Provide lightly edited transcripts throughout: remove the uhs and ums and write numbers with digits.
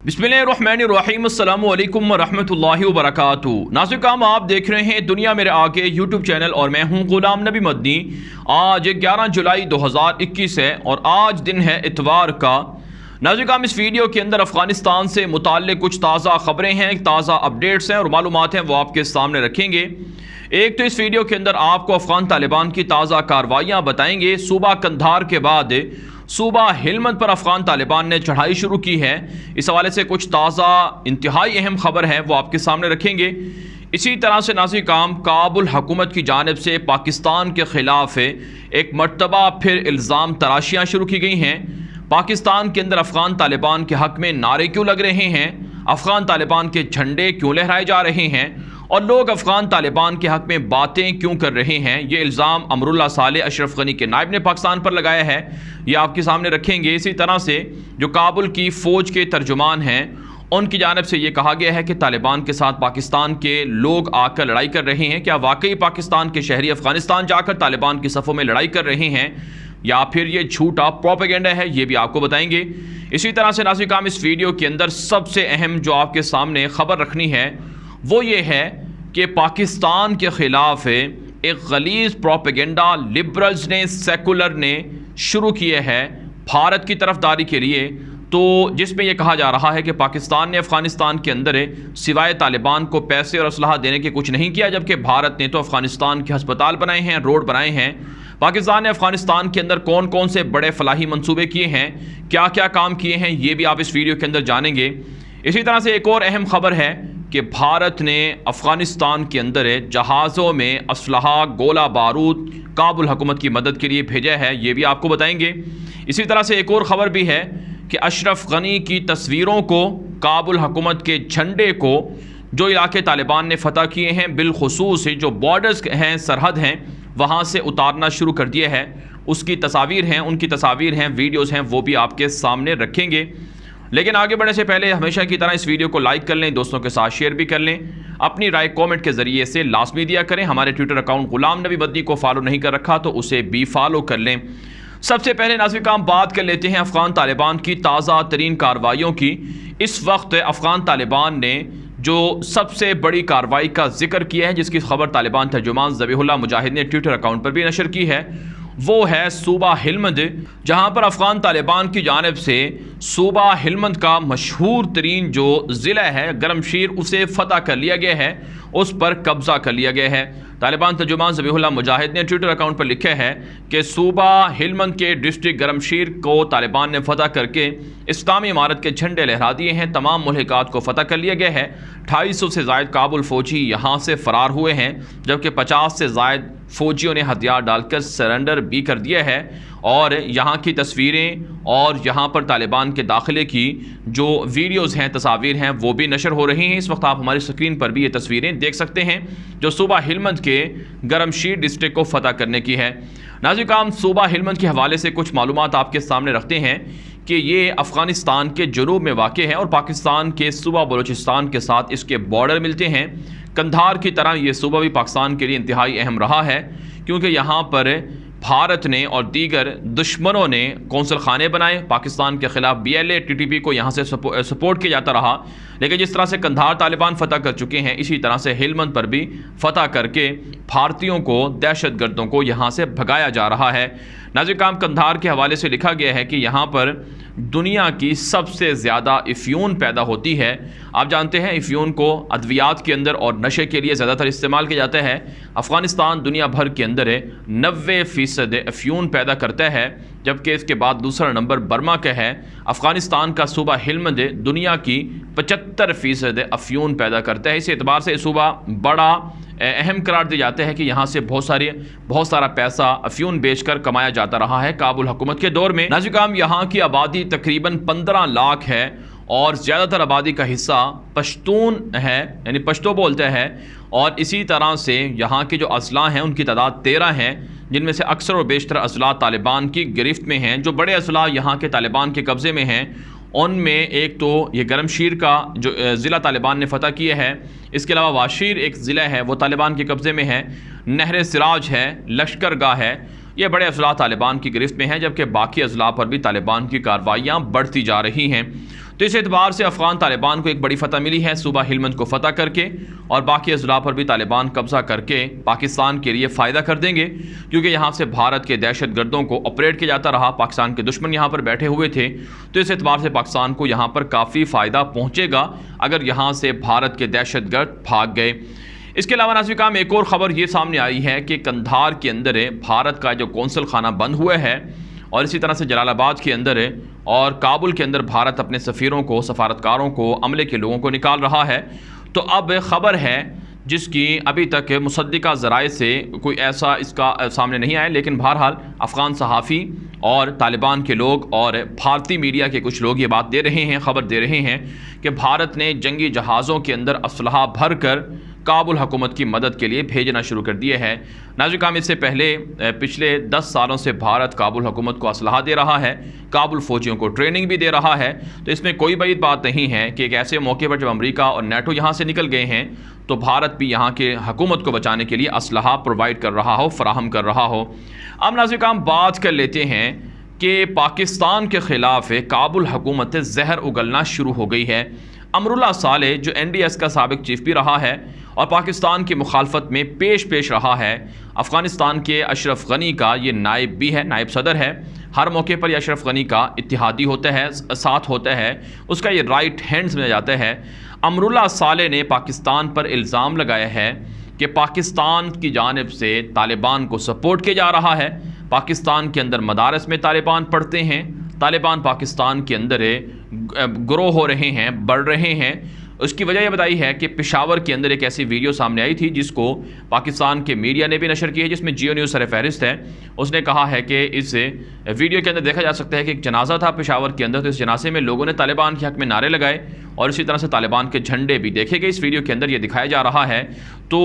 बिस्मिल्लाहिर्रहमानिर्रहीम अस्सलामु अलैकुम रहमतुल्लाहि व बरकातुहू। नाज़रीन, आप देख रहे हैं दुनिया मेरे आगे यूट्यूब चैनल और मैं हूं गुलाम नबी मदनी। आज 11 जुलाई 2021 है और आज दिन है इतवार का। नाज़रीन, इस वीडियो के अंदर अफ़गानिस्तान से मुताल्लिक़ कुछ ताज़ा ख़बरें हैं, ताज़ा अपडेट्स हैं और मालूमात हैं, वो आपके सामने रखेंगे। एक तो इस वीडियो के अंदर आपको अफ़गान तालिबान की ताज़ा कार्रवाइयाँ बताएंगे। सूबा कंधार के बाद सूबा हिलमंद पर अफ़गान तालिबान ने चढ़ाई शुरू की है। इस हवाले से कुछ ताज़ा इंतहाई अहम खबर है, वो आपके सामने रखेंगे। इसी तरह से नाज़रीन, काबुल हुकूमत की जानिब से पाकिस्तान के ख़िलाफ़ एक मरतबा फिर इल्ज़ाम तराशियाँ शुरू की गई हैं। पाकिस्तान के अंदर अफ़गान तालिबान के हक़ में नारे क्यों लग रहे हैं, अफ़गान तालिबान के झंडे क्यों लहराए जा रहे हैं और लोग अफ़गान तालिबान के हक़ में बातें क्यों कर रहे हैं। ये इल्ज़ाम अमरुल्लाह सालेह अशरफ गनी के नायब ने पाकिस्तान पर लगाया है, ये आपके सामने रखेंगे। इसी तरह से जो काबुल की फ़ौज के तर्जुमान हैं, उनकी जानिब से ये कहा गया है कि तालिबान के साथ पाकिस्तान के लोग आकर लड़ाई कर रहे हैं। क्या वाकई पाकिस्तान के शहरी अफ़गानिस्तान जाकर तालिबान की सफ़ों में लड़ाई कर रहे हैं या फिर ये झूठा प्रोपेगेंडा है, ये भी आपको बताएंगे। इसी तरह से नाज़रीन, इस वीडियो के अंदर सबसे अहम जो आपके सामने ख़बर रखनी है वो ये है कि पाकिस्तान के ख़िलाफ़ एक गलीज़ प्रोपेगेंडा लिबरल्स ने, सेकुलर ने शुरू किए है भारत की तरफदारी के लिए, तो जिसमें यह कहा जा रहा है कि पाकिस्तान ने अफ़गानिस्तान के अंदर सिवाय तालिबान को पैसे और असलहा देने के कुछ नहीं किया, जबकि भारत ने तो अफ़गानिस्तान के हस्पताल बनाए हैं, रोड बनाए हैं। पाकिस्तान ने अफ़गानिस्तान के अंदर कौन कौन से बड़े फलाही मंसूबे किए हैं, क्या क्या काम किए हैं, ये भी आप इस वीडियो के अंदर जानेंगे। इसी तरह से एक और अहम खबर है कि भारत ने अफ़गानिस्तान के अंदर जहाज़ों में असलहा, गोला बारूद काबुल हुकूमत की मदद के लिए भेजा है, ये भी आपको बताएंगे। इसी तरह से एक और ख़बर भी है कि अशरफ गनी की तस्वीरों को, काबुल हुकूमत के झंडे को जो इलाके तालिबान ने फ़तह किए हैं, बिलखुसूस जो बॉर्डर्स हैं, सरहद हैं, वहाँ से उतारना शुरू कर दिया है। उसकी तस्वीर हैं, उनकी तस्वीर हैं, वीडियोज़ हैं, वो भी आपके सामने रखेंगे। लेकिन आगे बढ़ने से पहले हमेशा की तरह इस वीडियो को लाइक कर लें, दोस्तों के साथ शेयर भी कर लें, अपनी राय कमेंट के ज़रिए से लाजमी दिया करें। हमारे ट्विटर अकाउंट गुलाम नबी मदनी को फॉलो नहीं कर रखा तो उसे भी फॉलो कर लें। सबसे पहले नाज़रीन, बात कर लेते हैं अफ़गान तालिबान की ताज़ा तरीन कार्रवाइयों की। इस वक्त अफ़गान तालिबान ने जो सबसे बड़ी कार्रवाई का जिक्र किया है, जिसकी खबर तालिबान तर्जुमान ज़बीहुल्लाह मुजाहिद ने ट्विटर अकाउंट पर भी नशर की है, वो है सूबा हिलमंद, जहाँ पर अफ़गान तालिबान की जानिब से सूबा हिलमंद का मशहूर तरीन जो ज़िला है गरमशीर, उसे फ़तह कर लिया गया है, उस पर कब्ज़ा कर लिया गया है। तालिबान तर्जुमान ज़बीहुल्लाह मुजाहिद ने ट्विटर अकाउंट पर लिखा है कि सूबा हिलमंद के डिस्ट्रिक्ट गरमशीर को तालिबान ने फ़तह करके इस्लामी इमारत के झंडे लहरा दिए हैं। तमाम मुल्कात को फ़तह कर लिया गया है। 250 से ज़ायद काबुल फ़ौजी यहाँ से फ़रार हुए हैं, जबकि 50 से ज़ायद फ़ौजियों ने हथियार डालकर सरेंडर भी कर दिया है। और यहाँ की तस्वीरें और यहाँ पर तालिबान के दाखिले की जो वीडियोज़ हैं, तस्वीर हैं, वो भी नशर हो रही हैं। इस वक्त आप हमारी स्क्रीन पर भी ये तस्वीरें देख सकते हैं जो सूबा हिलमंद के गरमशीर डिस्ट्रिक्ट को फ़तह करने की है। नाज़रीन, सूबा हिलमंद के हवाले से कुछ मालूमात आपके सामने रखते हैं कि ये अफ़गानिस्तान के जुनूब में वाक़ है और पाकिस्तान के सूबा बलूचिस्तान के साथ इसके बॉर्डर मिलते हैं। कंधार की तरह ये सूबा भी पाकिस्तान के लिए इंतहाई अहम रहा है, क्योंकि यहाँ पर भारत ने और दीगर दुश्मनों ने कौंसल खाने बनाए। पाकिस्तान के ख़िलाफ़ BLA TTP को यहाँ से सपोर्ट किया जाता रहा, लेकिन जिस तरह से कंधार तालिबान फ़तह कर चुके हैं, इसी तरह से हिलमंद पर भी फ़तह करके भारतीयों को, दहशतगर्दों को यहाँ से भगाया जा रहा है। नाज़रीन, कंधार के हवाले से लिखा गया है कि यहाँ पर दुनिया की सबसे ज़्यादा अफ़्यून पैदा होती है। आप जानते हैं अफ़्यून को अद्वियात के अंदर और नशे के लिए ज़्यादातर इस्तेमाल किया जाता है। अफ़गानिस्तान दुनिया भर के अंदर 90% अफ़्यून पैदा करता है, जबकि इसके बाद दूसरा नंबर बर्मा का है। अफ़गानिस्तान का सूबा हिलमंद दुनिया की 75% अफ़्यून पैदा करता है। इस एतबार से सूबा बड़ा अहम करार दिया जाता है कि यहाँ से बहुत सारा पैसा अफ़्यून बेचकर कमाया जाता रहा है काबुल हुकूमत के दौर में। नाज़रीन, यहाँ की आबादी तकरीबन 15 लाख है और ज़्यादातर आबादी का हिस्सा पश्तून है, यानी पश्तो बोलते हैं। और इसी तरह से यहाँ के जो अजला हैं उनकी तादाद 13 हैं, जिनमें से अक्सर और बेशतर अजला तालिबान की गिरफ्त में हैं। जो बड़े अजला यहाँ के तालिबान के कब्ज़े में हैं, उनमें एक तो ये गरमशीर का जो ज़िला तालिबान ने फ़तह किया है, इसके अलावा वाशीर एक ज़िला है वो तालिबान के कब्ज़े में है, नहर सिराज है, लश्करगाह है, ये बड़े अजला तालिबान की गिरफ्त में हैं, जबकि बाकी अजला पर भी तालिबान की कार्रवाइयाँ बढ़ती जा रही हैं। तो इस एतबार से अफ़गान तालिबान को एक बड़ी फतह मिली है सूबा हेलमंद को फतह करके, और बाकी अजला पर भी तालिबान कब्ज़ा करके पाकिस्तान के लिए फ़ायदा कर देंगे, क्योंकि यहाँ से भारत के दहशत गर्दों को ऑपरेट किया जाता रहा। पाकिस्तान के दुश्मन यहाँ पर बैठे हुए थे, तो इस एतबार से पाकिस्तान को यहाँ पर काफ़ी फ़ायदा पहुँचेगा अगर यहाँ से भारत के दहशत गर्द भाग गए। इसके अलावा नाज़रीन काम एक और ख़बर ये सामने आई है कि कंधार के अंदर भारत का जो कौंसल खाना बंद हुआ है, और इसी तरह से जलालाबाद के अंदर और काबुल के अंदर भारत अपने सफ़ीरों को, सफारतकारों को, अमले के लोगों को निकाल रहा है। तो अब ख़बर है जिसकी अभी तक मुसद्दिका ज़राए से कोई ऐसा इसका सामने नहीं आया, लेकिन बहरहाल अफ़गान सहाफ़ी और तालिबान के लोग और भारतीय मीडिया के कुछ लोग ये बात दे रहे हैं, ख़बर दे रहे हैं कि भारत ने जंगी जहाज़ों के अंदर असलहा भर कर काबुल हुकूमत की मदद के लिए भेजना शुरू कर दिए हैं। नाज़रीन काम इससे पहले पिछले 10 सालों से भारत काबुल हुकूमत को असलहा दे रहा है, काबुल फ़ौजियों को ट्रेनिंग भी दे रहा है। तो इसमें कोई बड़ी बात नहीं है कि एक ऐसे मौके पर जब अमेरिका और नेटो यहाँ से निकल गए हैं तो भारत भी यहाँ के हुकूमत को बचाने के लिए असलहा प्रोवाइड कर रहा हो, फराहम कर रहा हो। अब नाज़रीन काम बात कर लेते हैं कि पाकिस्तान के ख़िलाफ़ काबुल हुकूमत जहर उगलना शुरू हो गई है। अमरुल्लाह सालेह जो NDS का साबिक चीफ भी रहा है और पाकिस्तान की मुखालफत में पेश रहा है, अफ़गानिस्तान के अशरफ गनी का ये नायब भी है, नायब सदर है। हर मौके पर यह अशरफ गनी का इत्तिहादी होता है, साथ होता है, उसका ये राइट हैंड समझा जाता है। अमरुल्लाह सालेह ने पाकिस्तान पर इल्ज़ाम लगाया है कि पाकिस्तान की जानिब से तालिबान को सपोर्ट किया जा रहा है। पाकिस्तान के अंदर मदारस में तालिबान पढ़ते हैं, तालिबान पाकिस्तान के अंदर ग्रो हो रहे हैं, बढ़ रहे हैं। उसकी वजह यह बताई है कि पेशावर के अंदर एक ऐसी वीडियो सामने आई थी जिसको पाकिस्तान के मीडिया ने भी नशर की है, जिसमें जियो न्यूज़ सरफहरिस्त है। उसने कहा है कि इस वीडियो के अंदर देखा जा सकता है कि एक जनाजा था पेशावर के अंदर, तो इस जनाजे में लोगों ने तालिबान के हक़ में नारे लगाए और इसी तरह से तालिबान के झंडे भी देखे गए। इस वीडियो के अंदर ये दिखाया जा रहा है। तो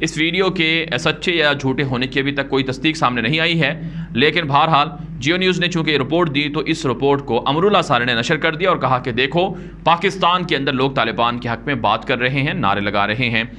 इस वीडियो के सच्चे या झूठे होने की अभी तक कोई तस्दीक सामने नहीं आई है, लेकिन बहरहाल जियो न्यूज़ ने चूँकि रिपोर्ट दी तो इस रिपोर्ट को अमरुल्लाह सालेह ने नशर कर दिया और कहा कि देखो पाकिस्तान के अंदर लोग तालिबान के हक़ में बात कर रहे हैं, नारे लगा रहे हैं।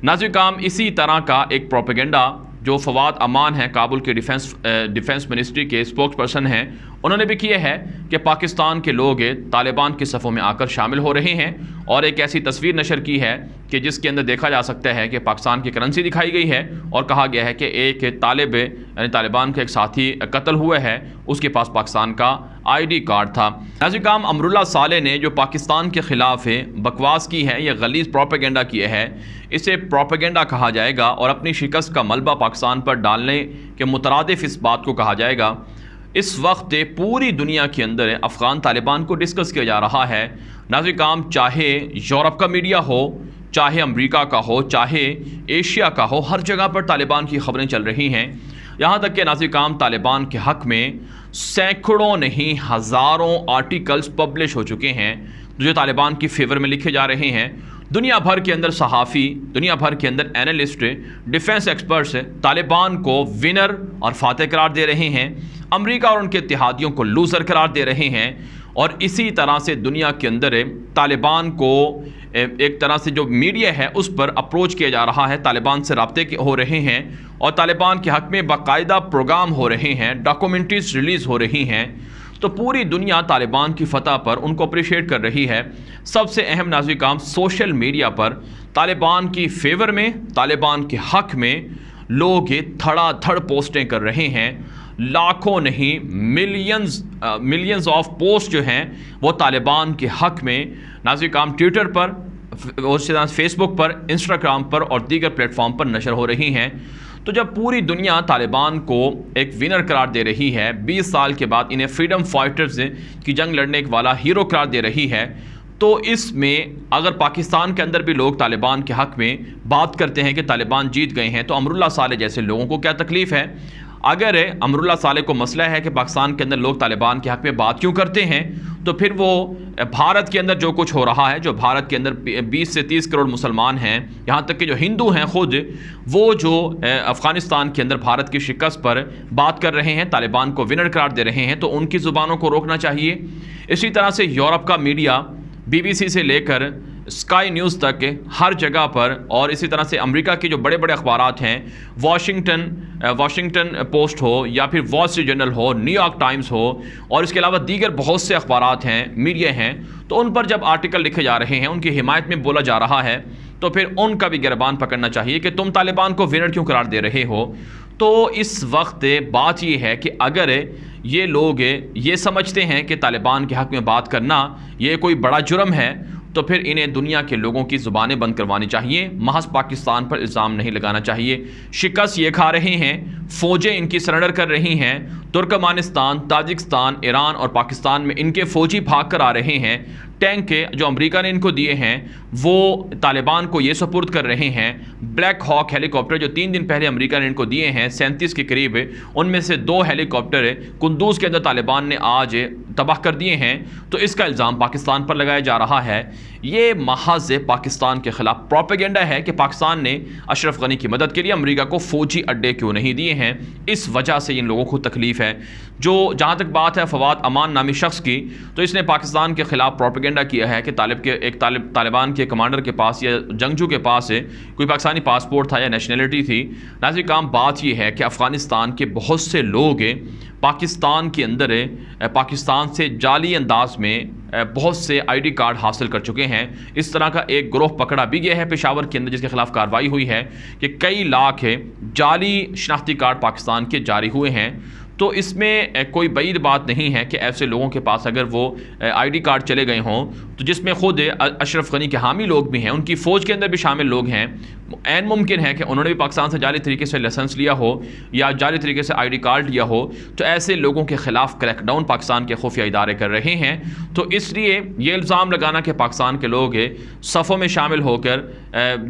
नाज़रीन काम इसी तरह का एक प्रोपेगेंडा जो फवाद अमान है, काबुल के डिफेंस मिनिस्ट्री के स्पोक्स पर्सन हैं, उन्होंने भी किया है कि पाकिस्तान के लोग तालिबान के सफ़ों में आकर शामिल हो रहे हैं और एक ऐसी तस्वीर नशर की है कि जिसके अंदर देखा जा सकता है कि पाकिस्तान की करेंसी दिखाई गई है और कहा गया है कि एक तालिब यानी तालिबान का एक साथी कत्ल हुआ है, उसके पास पाकिस्तान का ID कार्ड था। नाज़रीन काम अमरुल्लाह सालेह ने जो पाकिस्तान के ख़िलाफ़ बकवास की है, यह गलीज़ प्रोपेगेंडा किया है, इसे प्रोपेगेंडा कहा जाएगा और अपनी शिकस्त का मलबा पाकिस्तान पर डालने के मुतरादिफ इस बात को कहा जाएगा। इस वक्त पूरी दुनिया के अंदर अफ़गान तालिबान को डिस्कस किया जा रहा है। नाज़रीन काम चाहे यूरोप का मीडिया हो, चाहे अमेरिका का हो, चाहे एशिया का हो, हर जगह पर तालिबान की ख़बरें चल रही हैं। यहाँ तक कि नाज़रीन काम तालिबान के हक़ में सैकड़ों नहीं हज़ारों आर्टिकल्स पब्लिश हो चुके हैं जो तालिबान की फेवर में लिखे जा रहे हैं। दुनिया भर के अंदर सहाफ़ी, दुनिया भर के अंदर एनालिस्ट, डिफेंस एक्सपर्ट्स तालिबान को विनर और फातह करार दे रहे हैं, अमेरिका और उनके इत्तेहादियों को लूज़र करार दे रहे हैं। और इसी तरह से दुनिया के अंदर तालिबान को एक तरह से जो मीडिया है उस पर अप्रोच किया जा रहा है, तालिबान से राब्ते हो रहे हैं और तालिबान के हक़ में बाकायदा प्रोग्राम हो रहे हैं, डॉक्यूमेंट्रीज रिलीज़ हो रही हैं। तो पूरी दुनिया तालिबान की फतह पर उनको अप्रिशिएट कर रही है। सबसे अहम नाज़रीन काम सोशल मीडिया पर तालिबान की फेवर में, तालिबान के हक़ में लोग धड़ाधड़ पोस्टें कर रहे हैं। लाखों नहीं मिलियंस ऑफ पोस्ट जो हैं वो तालिबान के हक़ में नाज़रीन काम ट्विटर पर, फेसबुक पर, इंस्टाग्राम पर और दीगर प्लेटफॉर्म पर नशर हो रही हैं। तो जब पूरी दुनिया तालिबान को एक विनर करार दे रही है, 20 साल के बाद इन्हें फ्रीडम फाइटर्स की जंग लड़ने वाला हीरो करार दे रही है, तो इसमें अगर पाकिस्तान के अंदर भी लोग तालिबान के हक़ में बात करते हैं कि तालिबान जीत गए हैं, तो अमरुल्लाह सालेह जैसे लोगों को क्या तकलीफ़ है? अगर अमरुल्लाह सालेह को मसला है कि पाकिस्तान के अंदर लोग तालिबान के हक़ में बात क्यों करते हैं, तो फिर वो भारत के अंदर जो कुछ हो रहा है, जो भारत के अंदर 20 से 30 करोड़ मुसलमान हैं, यहाँ तक कि जो हिंदू हैं ख़ुद, वो जो अफ़गानिस्तान के अंदर भारत की शिकस्त पर बात कर रहे हैं, तालिबान को विनर करार दे रहे हैं, तो उनकी ज़ुबानों को रोकना चाहिए। इसी तरह से यूरोप का मीडिया BBC से लेकर स्काई न्यूज़ तक, हर जगह पर, और इसी तरह से अमेरिका के जो बड़े बड़े अखबारात हैं, वाशिंगटन पोस्ट हो या फिर वॉल स्ट्रीट जर्नल हो, न्यूयॉर्क टाइम्स हो, और इसके अलावा दीगर बहुत से अखबारात हैं, मीडिया हैं, तो उन पर जब आर्टिकल लिखे जा रहे हैं, उनकी हिमायत में बोला जा रहा है, तो फिर उनका भी गिरबान पकड़ना चाहिए कि तुम तालिबान को विनर क्यों करार दे रहे हो। तो इस वक्त बात ये है कि अगर ये लोग ये समझते हैं कि तालिबान के हक़ में बात करना ये कोई बड़ा जुर्म है, तो फिर इन्हें दुनिया के लोगों की ज़ुबानें बंद करवानी चाहिए, महज पाकिस्तान पर इल्ज़ाम नहीं लगाना चाहिए। शिकस्त ये खा रहे हैं, फ़ौजें इनकी सरेंडर कर रही हैं, तुर्कमानिस्तान, ताजिकिस्तान, ईरान और पाकिस्तान में इनके फ़ौजी भाग कर आ रहे हैं। टैंक के जो अमेरिका ने इनको दिए हैं वो तालिबान को ये सपुर्द कर रहे हैं। ब्लैक हॉक हेलीकॉप्टर जो 3 दिन पहले अमेरिका ने इनको दिए हैं 37 के करीब, उनमें से 2 हेलीकॉप्टर कुंदूज के अंदर तालिबान ने आज तबाह कर दिए हैं। तो इसका इल्ज़ाम पाकिस्तान पर लगाया जा रहा है। ये महज पाकिस्तान के ख़िलाफ़ प्रोपेगेंडा है कि पाकिस्तान ने अशरफ गनी की मदद के लिए अमेरिका को फ़ौजी अड्डे क्यों नहीं दिए हैं। इस वजह से इन लोगों को तकलीफ़ है। जो जहाँ तक बात है फवाद अमान नामी शख्स की, तो इसने पाकिस्तान के ख़िलाफ़ प्रोपेगेंडा किया है कि तालिबान के कमांडर के पास या जंगजू के पास कोई पाकिस्तानी पासपोर्ट था या नेशनलिटी थी। नाज़िर काम बात यह है कि अफ़गानिस्तान के बहुत से लोग पाकिस्तान के अंदर पाकिस्तान से जाली अंदाज में बहुत से आईडी कार्ड हासिल कर चुके हैं। इस तरह का एक ग्रोह पकड़ा भी गया है पेशावर के अंदर, जिसके खिलाफ कार्रवाई हुई है कि कई लाख जाली शनाख्ती कार्ड पाकिस्तान के जारी हुए हैं। तो इसमें कोई बईद बात नहीं है कि ऐसे लोगों के पास अगर वो आईडी कार्ड चले गए हों, तो जिसमें ख़ुद अशरफ गनी के हामी लोग भी हैं, उनकी फ़ौज के अंदर भी शामिल लोग हैं, ऐन मुमकिन है कि उन्होंने भी पाकिस्तान से जाली तरीके से लाइसेंस लिया हो या जाली तरीके से आईडी कार्ड लिया हो। तो ऐसे लोगों के ख़िलाफ़ क्रैकडाउन पाकिस्तान के खुफिया इदारे कर रहे हैं। तो इसलिए ये इल्ज़ाम लगाना कि पाकिस्तान के लोग सफ़ों में शामिल होकर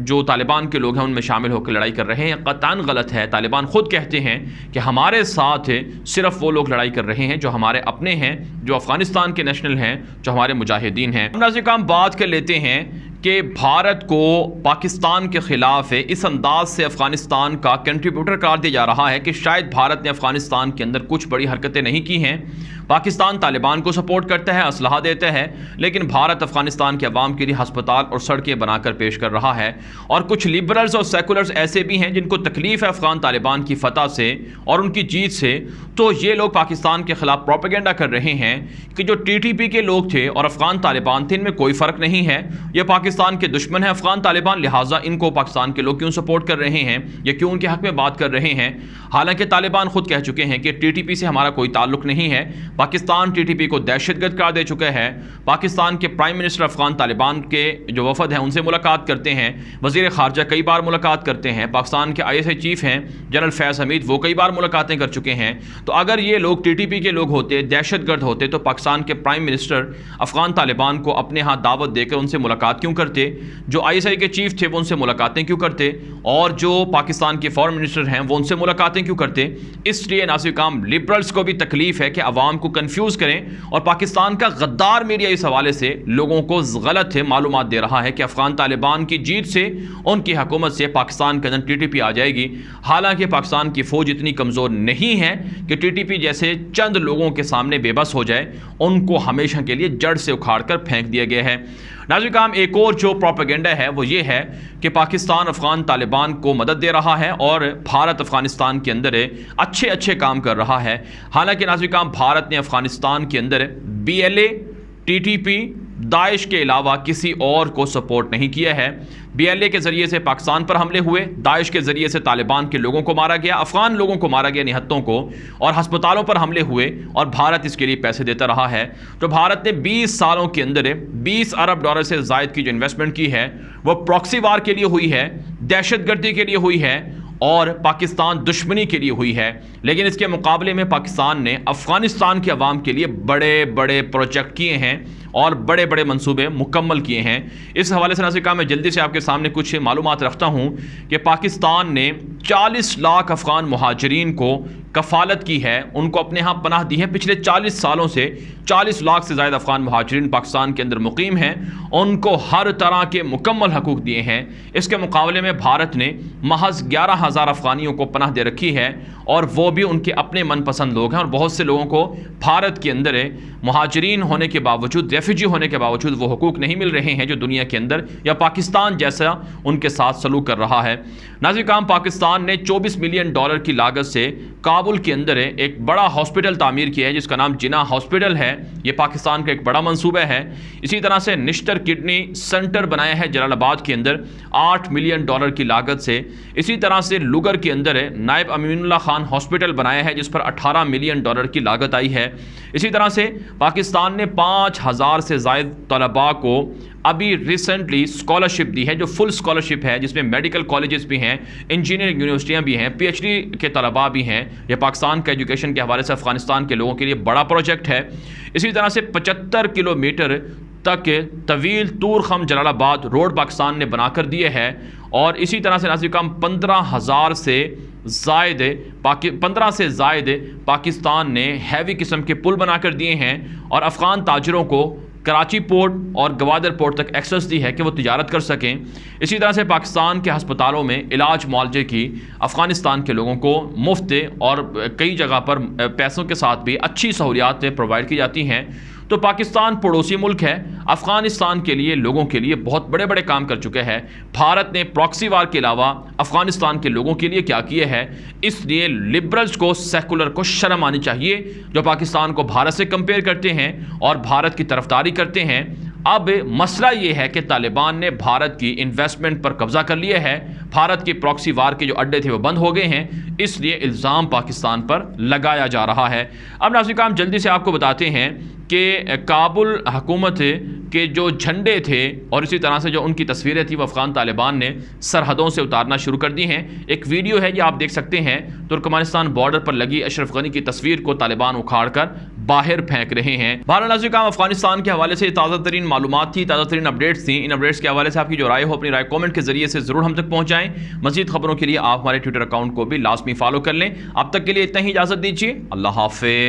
जो तालिबान के लोग हैं उनमें शामिल होकर लड़ाई कर रहे हैं, क़तअन गलत है। तालिबान ख़ुद कहते हैं कि हमारे साथ सिर्फ वो लोग लड़ाई कर रहे हैं जो हमारे अपने हैं, जो अफ़गानिस्तान के नेशनल हैं, जो हमारे मुजाहिदीन हैं। नाज़िर हम बात कर लेते हैं कि भारत को पाकिस्तान के ख़िलाफ़ इस अंदाज से अफ़गानिस्तान का कंट्रीब्यूटर करार दिया जा रहा है कि शायद भारत ने अफ़गानिस्तान के अंदर कुछ बड़ी हरकतें नहीं की हैं। पाकिस्तान तालिबान को सपोर्ट करता है, असलहा देता है, लेकिन भारत अफ़गानिस्तान के अवाम के लिए हस्पताल और सड़कें बनाकर पेश कर रहा है। और कुछ लिबरल्स और सेकुलर्स ऐसे भी हैं जिनको तकलीफ़ है अफ़गान तालिबान की फ़तह से और उनकी जीत से। तो ये लोग पाकिस्तान के ख़िलाफ़ प्रोपेगेंडा कर रहे हैं कि जो TTP के लोग थे और अफ़गान तालिबान थे, इनमें कोई फ़र्क नहीं है, ये पाकिस्तान के दुश्मन है अफ़गान तालिबान, लिहाजा इनको पाकिस्तान के लोग क्यों सपोर्ट कर रहे हैं या क्यों उनके हक़ में बात कर रहे हैं। हालांकि तालिबान खुद कह चुके हैं कि TTP से हमारा कोई ताल्लुक़ नहीं है। पाकिस्तान TTP को दहशतगर्द करार दे चुका है। पाकिस्तान के प्राइम मिनिस्टर अफ़गान तालिबान के जो वफद हैं उनसे मुलाकात करते हैं, वज़ीर ख़ारजा कई बार मुलाकात करते हैं, पाकिस्तान के ISI चीफ़ हैं जनरल फैज़ हमीद, वो कई बार मुलाकातें कर चुके हैं। तो अगर ये लोग TTP के लोग होते, दहशतगर्द होते, तो पाकिस्तान के प्राइम मिनिस्टर अफ़गान तालिबान को अपने यहाँ दावत देकर उनसे मुलाकात क्यों करते? जो ISI के चीफ़ थे वो उनसे मुलाकातें क्यों करते? और जो पाकिस्तान के फॉरेन मिनिस्टर हैं वो उनसे मुलाकातें क्यों करते? इसलिए नासिर काम लिबरल्स को भी तकलीफ़ है कि अवाम को कन्फ्यूज़ करें, और पाकिस्तान का गद्दार मीडिया इस हवाले से लोगों को गलत मालूमात दे रहा है कि अफ़गान तालिबान की जीत से, उनकी हुकूमत से पाकिस्तान के अंदर TTP आ जाएगी। हालांकि पाकिस्तान की फ़ौज इतनी कमज़ोर नहीं है कि TTP जैसे चंद लोगों के सामने बेबस हो जाए। उनको हमेशा के लिए जड़ से उखाड़ कर फेंक दिया गया है। नाज़िर काम एक और जो प्रोपेगेंडा है वो ये है कि पाकिस्तान अफ़गान तालिबान को मदद दे रहा है और भारत अफ़गानिस्तान के अंदर अच्छे काम कर रहा है। हालांकि नाज़िर काम भारत ने अफ़गानिस्तान के अंदर BLA, TTP, दाइश के अलावा किसी और को सपोर्ट नहीं किया है। BLA के ज़रिए से पाकिस्तान पर हमले हुए, दाइश के ज़रिए से तालिबान के लोगों को मारा गया, अफ़गान लोगों को मारा गया, निहत्तों को, और हस्पतालों पर हमले हुए, और भारत इसके लिए पैसे देता रहा है। तो भारत ने 20 सालों के अंदर $20 अरब से ज़ायद की जो इन्वेस्टमेंट की है वो प्रॉक्सी वार के लिए हुई है, दहशतगर्दी के लिए हुई है और पाकिस्तान दुश्मनी के लिए हुई है। लेकिन इसके मुकाबले में पाकिस्तान ने अफ़गानिस्तान के अवाम के लिए बड़े बड़े प्रोजेक्ट किए हैं और बड़े बड़े मंसूबे मुकम्मल किए हैं। इस हवाले से नाज़िर का मैं जल्दी से आपके सामने कुछ मालूमात रखता हूँ कि पाकिस्तान ने 40 लाख अफ़गान मुहाजिरीन को कफ़ालत की है, उनको अपने यहाँ पनाह दी है। पिछले 40 सालों से 40 लाख से ज़्यादा अफ़गान मुहाजिरीन पाकिस्तान के अंदर मुकीम हैं, उनको हर तरह के मुकम्मल हकूक़ दिए हैं। इसके मुकाबले में भारत ने महज 11,000 अफ़गानियों को पनाह दे रखी है, और वो भी उनके अपने मनपसंद लोग हैं। और बहुत से लोगों को भारत के अंदर मुहाजिरीन होने के बावजूद रेफ्यूजी होने के बावजूद वो हुकूक नहीं मिल रहे हैं जो दुनिया के अंदर या पाकिस्तान जैसा उनके साथ सलूक कर रहा है। नाज़रीन किराम, पाकिस्तान ने $24 मिलियन की लागत से काबुल के अंदर एक बड़ा हॉस्पिटल तामीर किया है जिसका नाम जिना हॉस्पिटल है। ये पाकिस्तान का एक बड़ा मंसूबा है। इसी तरह से निश्तर किडनी सेंटर बनाया है जलालाबाद के अंदर $8 मिलियन की लागत से। इसी तरह से लुगर के अंदर नायब अमीनुल्लाह खान हॉस्पिटल बनाया है जिस पर $18 मिलियन की लागत आई है। इसी तरह से पाकिस्तान ने 5000 से ज़ायद तलबा को अभी रिसेंटली स्कॉलरशिप दी है, जो फुल स्कॉलरशिप है जिसमें मेडिकल कॉलेजेस भी हैं, इंजीनियरिंग यूनिवर्सिटियां भी हैं, PhD के तलबा भी हैं। यह पाकिस्तान के एजुकेशन के हवाले से अफ़गानिस्तान के लोगों के लिए बड़ा प्रोजेक्ट है। इसी तरह से 75 किलोमीटर तक तवील तूर खम जलालाबाद रोड पाकिस्तान ने बनाकर दिए है। और इसी तरह से नाज़रीन किराम 15 से ज़ायद पाकिस्तान ने हैवी किस्म के पुल बनाकर दिए हैं और अफ़गान ताजरों को कराची पोर्ट और गवादर पोर्ट तक एक्सेस दी है कि वो तिजारत कर सकें। इसी तरह से पाकिस्तान के हस्पतालों में इलाज मुआलजे की अफ़गानिस्तान के लोगों को मुफ्त और कई जगह पर पैसों के साथ भी अच्छी सहूलियात प्रोवाइड की जाती हैं। तो पाकिस्तान पड़ोसी मुल्क है, अफ़गानिस्तान के लिए लोगों के लिए बहुत बड़े बड़े काम कर चुके हैं। भारत ने प्रॉक्सी वार के अलावा अफ़गानिस्तान के लोगों के लिए क्या किए है, इसलिए लिबरल्स को, सेकुलर को शर्म आनी चाहिए जो पाकिस्तान को भारत से कंपेयर करते हैं और भारत की तरफदारी करते हैं। अब मसला ये है कि तालिबान ने भारत की इन्वेस्टमेंट पर कब्जा कर लिया है। भारत के प्रॉक्सी वार के जो अड्डे थे वो बंद हो गए हैं, इसलिए इल्ज़ाम पाकिस्तान पर लगाया जा रहा है। अब नाज़रीन किराम, जल्दी से आपको बताते हैं कि काबुल हुकूमत के जो झंडे थे और इसी तरह से जो उनकी तस्वीरें थी वो अफ़गान तालिबान ने सरहदों से उतारना शुरू कर दी हैं। एक वीडियो है, ये आप देख सकते हैं, तुर्कमेनिस्तान बॉर्डर पर लगी अशरफ गनी की तस्वीर को तालिबान उखाड़ कर बाहर फेंक रहे हैं। बहरहाल नाज़रीन किराम, अफ़गानिस्तान के हवाले से ताज़ा तरीन मालूमात थी, ताज़ा तरीन अपडेट्स थी। इन अपडेट्स के हवाले से आपकी जो राय हो, अपनी राय कॉमेंट के जरिए से ज़रूर हम तक पहुँचाएँ। मज़ीद खबरों के लिए आप हमारे ट्विटर अकाउंट को भी लाजमी फॉलो कर लें। अब तक के लिए इतना ही, इजाज़त दीजिए। अल्लाह हाफ़िज़।